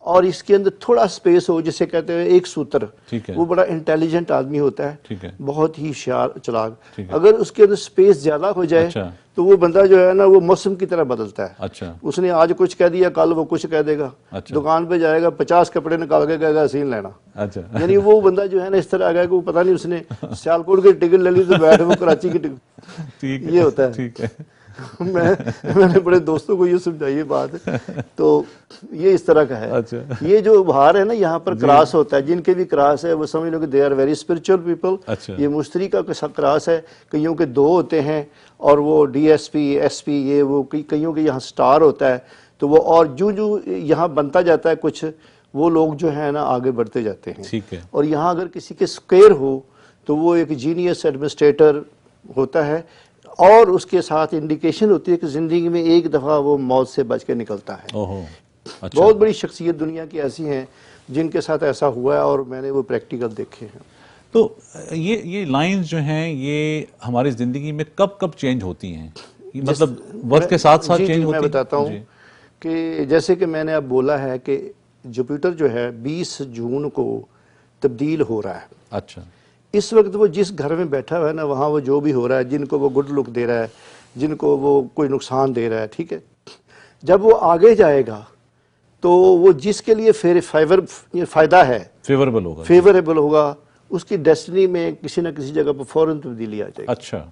और इसके अंदर थोड़ा स्पेस हो, जिसे कहते हैं एक सूत्र, वो बड़ा इंटेलिजेंट आदमी होता है, बहुत ही चालाक। अगर उसके अंदर स्पेस ज्यादा हो जाए, तो वो बंदा जो है ना, वो मौसम की तरह बदलता है। अच्छा, उसने आज कुछ कह दिया, कल वो कुछ कह देगा। अच्छा, दुकान पे जाएगा, 50 कपड़े निकाल के कहेगा सीन लेना। अच्छा, यानी वो बंदा जो है ना इस तरह आ गया कि वो पता नहीं उसने सियालकोट की टिकट ले ली तो बैठ वो कराची की टिकट। ये होता है। ठीक है। मैंने बड़े दोस्तों को ये समझाई बात, तो ये इस तरह का है। अच्छा, ये जो बाहर है ना, यहाँ पर क्रॉस होता है, जिनके भी क्रॉस है वो समझ लो कि they are very spiritual people. अच्छा, ये मुश्तरी का क्रॉस है, कईयों के 2 होते हैं, और वो DSP SP ये वो कईयों के यहाँ स्टार होता है। तो वो और जो यहाँ बनता जाता है कुछ, वो लोग जो है ना आगे बढ़ते जाते हैं। ठीक है। और यहाँ अगर किसी के स्क्वायर हो तो वो एक जीनियस एडमिनिस्ट्रेटर होता है, और उसके साथ इंडिकेशन होती है कि जिंदगी में एक दफा वो मौत से बच के निकलता है। ओहो, अच्छा। बहुत बड़ी शख्सियत दुनिया की ऐसी हैं जिनके साथ ऐसा हुआ है, और मैंने वो प्रैक्टिकल देखे हैं। तो ये लाइंस जो हैं, ये हमारी जिंदगी में कब कब चेंज होती हैं? मतलब वक्त के साथ साथ चेंज होती हैं? मैं बताता हूँ कि जैसे कि मैंने अब बोला है कि जुपिटर जो है 20 जून को तब्दील हो रहा है। अच्छा, इस वक्त वो जिस घर में बैठा हुआ है ना, वहाँ वो जो भी हो रहा है, जिनको वो गुड लुक दे रहा है, जिनको वो कोई नुकसान दे रहा है, ठीक है, जब वो आगे जाएगा तो वो जिसके लिए फायदा है, फेवरेबल होगा, उसकी डेस्टिनी में किसी न किसी जगह पर फौरन तब्दीली आ जाएगी। अच्छा,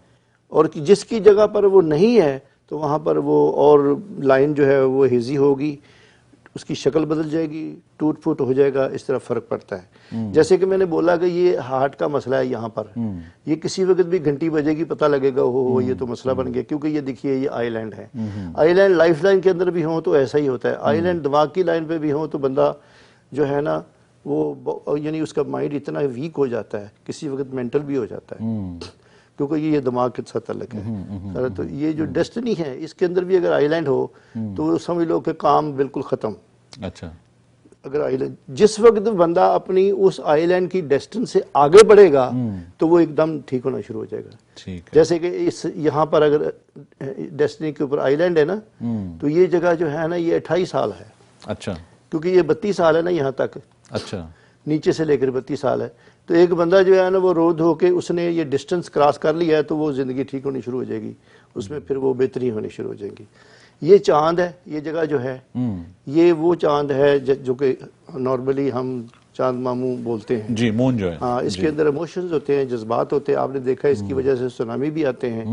और जिसकी जगह पर वो नहीं है तो वहाँ पर वो और लाइन जो है वो हेजी होगी, उसकी शक्ल बदल जाएगी, टूट फूट हो जाएगा, इस तरह फ़र्क पड़ता है। जैसे कि मैंने बोला कि ये हार्ट का मसला है यहाँ पर, ये किसी वक्त भी घंटी बजेगी, पता लगेगा हो ये तो मसला बन गया, क्योंकि ये देखिए ये आईलैंड है। आईलैंड लाइफ लाइन के अंदर भी हो तो ऐसा ही होता है, आईलैंड दिमाग की लाइन पे भी हो तो बंदा जो है ना वो यानी उसका माइंड इतना वीक हो जाता है, किसी वक्त मेंटल भी हो जाता है, क्योंकि ये दिमाग के साथ तल्लक है। तो ये जो डेस्टिनी है इसके अंदर भी अगर आइलैंड हो तो समझ लो कि काम बिल्कुल ख़त्म। अच्छा, अगर आइलैंड जिस वक्त बंदा अपनी उस आइलैंड की डेस्टिनी से आगे बढ़ेगा तो वो एकदम ठीक होना शुरू हो जाएगा। ठीक है। जैसे कि इस यहाँ पर अगर डेस्टिनी के ऊपर आइलैंड है ना, तो ये जगह जो है ना ये 28 साल है। अच्छा, क्योंकि ये 32 साल है ना यहाँ तक, अच्छा, नीचे से लेकर 32 साल है। तो एक बंदा जो है ना वो रोड हो के उसने ये डिस्टेंस क्रॉस कर लिया है तो वो ज़िंदगी ठीक होनी शुरू हो जाएगी, उसमें फिर वो बेहतरी होनी शुरू हो जाएगी। ये चांद है, ये जगह जो है ये वो चांद है जो कि नॉर्मली हम चांद मामू बोलते हैं जी, मून जो है। हाँ, इसके अंदर इमोशंस होते हैं, जज्बात होते हैं। आपने देखा इसकी वजह से सुनामी भी आते हैं।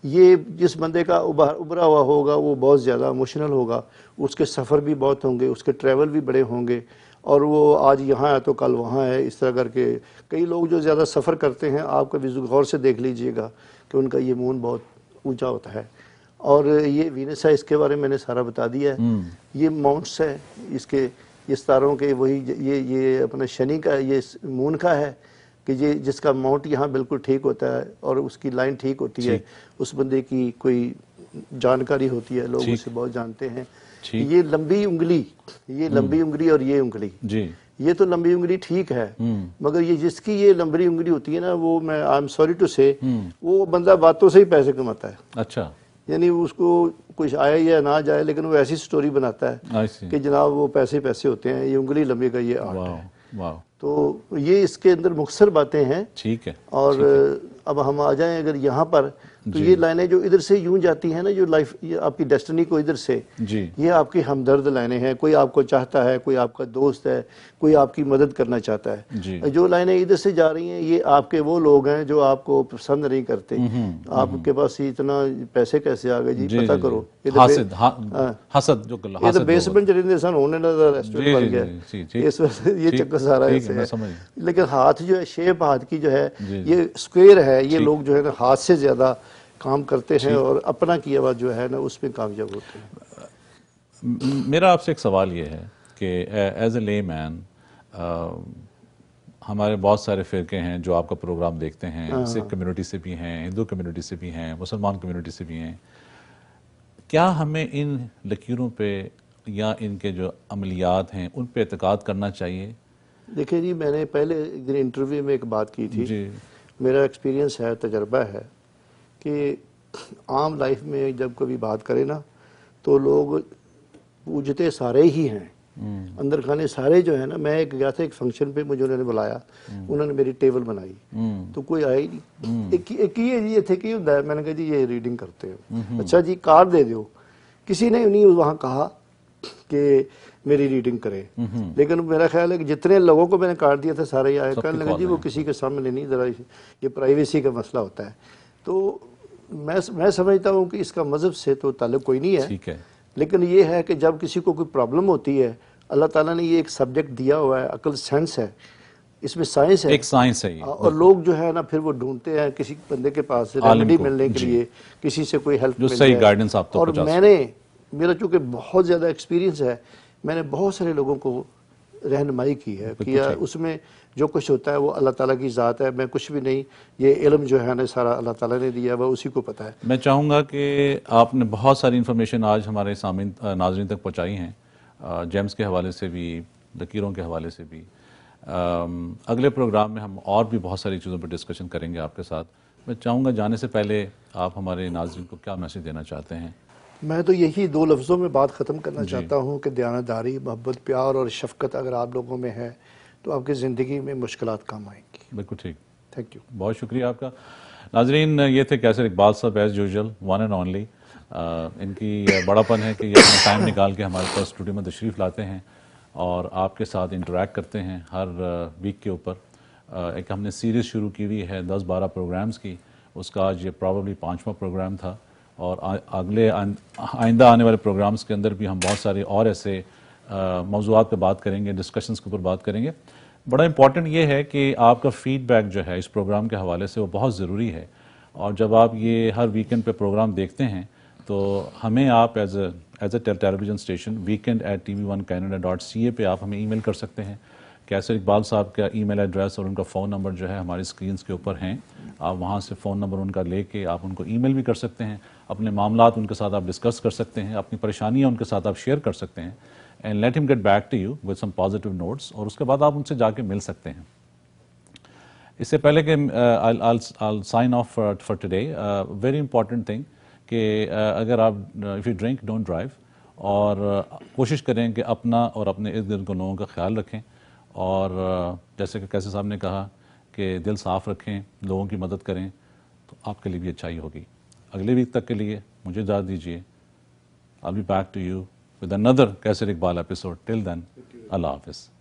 ये जिस बंदे का उभरा हुआ होगा वो बहुत ज़्यादा इमोशनल होगा, उसके सफ़र भी बहुत होंगे, उसके ट्रैवल भी बड़े होंगे, और वो आज यहाँ है तो कल वहाँ है, इस तरह करके। कई लोग जो ज़्यादा सफ़र करते हैं आप कभी गौर से देख लीजिएगा कि उनका ये मून बहुत ऊंचा होता है। और ये वीनस है, इसके बारे में मैंने सारा बता दिया है। ये माउंट्स है इसके, ये तारों के, वही ये अपना शनि का, ये मून का है कि ये जिसका माउंट यहाँ बिल्कुल ठीक होता है और उसकी लाइन ठीक होती है, उस बंदे की कोई जानकारी होती है, लोग उसे बहुत जानते हैं। ये लंबी उंगली, ये लंबी उंगली और ये उंगली जी, ये तो लंबी उंगली ठीक है, मगर ये जिसकी ये लंबी उंगली होती है ना, वो मैं आई एम सॉरी टू से वो बंदा बातों से ही पैसे कमाता है। अच्छा, यानी उसको कुछ आए या ना जाए लेकिन वो ऐसी स्टोरी बनाता है कि जनाब वो पैसे पैसे होते हैं, ये उंगली लंबी का ये आर्ट है। वाह, तो ये इसके अंदर मुख्तसर बातें हैं। ठीक है। और अब हम आ जाएं अगर यहाँ पर, तो ये लाइनें जो इधर से यूं जाती हैं ना, जो लाइफ ये आपकी डेस्टिनी को इधर से जी, ये आपकी हमदर्द लाइनें हैं। कोई आपको चाहता है, कोई आपका दोस्त है, कोई आपकी मदद करना चाहता है जी। जो लाइनें इधर से जा रही हैं ये आपके वो लोग हैं जो आपको पसंद नहीं करते। आपके पास इतना पैसे कैसे आ गए जी, पता करो। हसद जो ये तो बेसमेंट जरिंदे सन होने लगा, रेस्टोरेंट बन गया, इस वजह से ये चक्कर सारा ऐसे है। लेकिन हाथ जो है, शेप हाथ की जो है ये स्क्वायर है, ये लोग जो है ना हाथ से ज्यादा काम करते हैं और अपना किया हुआ जो है ना उसमें कामयाब होते हैं। मेरा आपसे एक सवाल ये है कि एज ए ले मैन हमारे बहुत सारे फ़िरके हैं जो आपका प्रोग्राम देखते हैं, सिख कम्युनिटी से भी हैं, हिंदू कम्युनिटी से भी हैं, मुसलमान कम्युनिटी से भी हैं। क्या हमें इन लकीरों पे या इनके जो अमलियात हैं उन पे एतकाद करना चाहिए? देखिए जी, मैंने पहले एक दिन इंटरव्यू में एक बात की थी जी, मेरा एक्सपीरियंस है, तजर्बा है कि आम लाइफ में जब कभी बात करें ना तो लोग पूछते सारे ही हैं, अंदर खाने सारे जो है ना। मैं एक गया था एक फंक्शन पे, मुझे उन्होंने बुलाया, उन्होंने मेरी टेबल बनाई तो कोई आया ही नहीं। एक ये थे कि मैंने कहा जी ये रीडिंग करते हो, अच्छा जी कार्ड दे दो। किसी ने नहीं वहाँ कहा कि मेरी रीडिंग करे, लेकिन मेरा ख्याल है कि जितने लोगों को मैंने कार्ड दिया था सारे ही आए। कहने लगे जी वो किसी के सामने नहीं, जरा ये प्राइवेसी का मसला होता है। तो मैं समझता हूँ कि इसका मजहब से तो ताल्लुक कोई नहीं है, ठीक है। लेकिन ये है कि जब किसी को कोई प्रॉब्लम होती है, अल्लाह ताला ने ये एक सब्जेक्ट दिया हुआ है, अकल सेंस है, इसमें साइंस है, एक साइंस है ये। और लोग जो है ना फिर वो ढूंढते हैं किसी बंदे के पास से रेमेडी मिलने के लिए, किसी से कोई हेल्प जो सही गाइडेंस आप तक और मेरा चूंकि बहुत ज़्यादा एक्सपीरियंस है, मैंने बहुत सारे लोगों को रहनुमाई की है, किया। उसमें जो कुछ होता है वो अल्लाह ताला की ज़ात है, मैं कुछ भी नहीं, ये इल्म जो है ना सारा अल्लाह ताला ने दिया, वह उसी को पता है। मैं चाहूँगा कि आपने बहुत सारी इन्फॉर्मेशन आज हमारे सामीन नाज़रीन तक पहुँचाई हैं, जेम्स के हवाले से भी, लकीरों के हवाले से भी। अगले प्रोग्राम में हम और भी बहुत सारी चीज़ों पर डिस्कशन करेंगे आपके साथ। मैं चाहूँगा जाने से पहले आप हमारे नाज़रीन को क्या मैसेज देना चाहते हैं? मैं तो यही 2 लफ्ज़ों में बात ख़त्म करना चाहता हूँ कि दयानतदारी, मोहब्बत, प्यार और शफ़क़त अगर आप लोगों में है तो आपकी ज़िंदगी में मुश्किलात कम आएंगी। बिल्कुल ठीक। थैंक यू, बहुत शुक्रिया आपका। नाजरीन, ये थे कैसर इकबाल साहब, as usual, one and only. इनकी बड़ापन है कि ये अपना टाइम निकाल के हमारे पास स्टूडियो में तशरीफ़ लाते हैं और आपके साथ इंटरेक्ट करते हैं हर वीक के ऊपर। एक हमने सीरीज़ शुरू की हुई है 10-12 प्रोग्राम्स की, उसका आज ये प्रॉबली 5वां प्रोग्राम था और अगले आइंदा आने वाले प्रोग्राम्स के अंदर भी हम बहुत सारे और ऐसे मौज़ूआत पे बात करेंगे, डिस्कशंस के ऊपर बात करेंगे। बड़ा इंपॉर्टेंट ये है कि आपका फीडबैक जो है इस प्रोग्राम के हवाले से वो बहुत ज़रूरी है, और जब आप ये हर वीकेंड पे प्रोग्राम देखते हैं तो हमें आप as a television station weekend@tv1canada.ca पे आप हमें ईमेल कर सकते हैं। कैसर इकबाल साहब का ईमेल एड्रेस और उनका फ़ोन नंबर जो है हमारी स्क्रीन्स के ऊपर हैं। आप वहाँ से फ़ोन नंबर उनका लेके आप उनको ईमेल भी कर सकते हैं, अपने मामलात उनके साथ आप डिस्कस कर सकते हैं, अपनी परेशानियाँ उनके साथ आप शेयर कर सकते हैं, and let him get back to you with some positive notes, और उसके बाद आप उनसे जाके मिल सकते हैं। इससे पहले कि I'll sign off for today, very important thing कि अगर आप if you drink don't drive, और कोशिश करें कि अपना और अपने इर्द गिर्द के लोगों का ख्याल रखें, और जैसे कि कैसे साहब ने कहा कि दिल साफ़ रखें, लोगों की मदद करें, तो आपके लिए भी अच्छाई होगी। अगले वीक तक के लिए मुझे इजाज़त दीजिए। I'll be back to you with another Kaiser Iqbal episode. Till then, Allah Hafiz.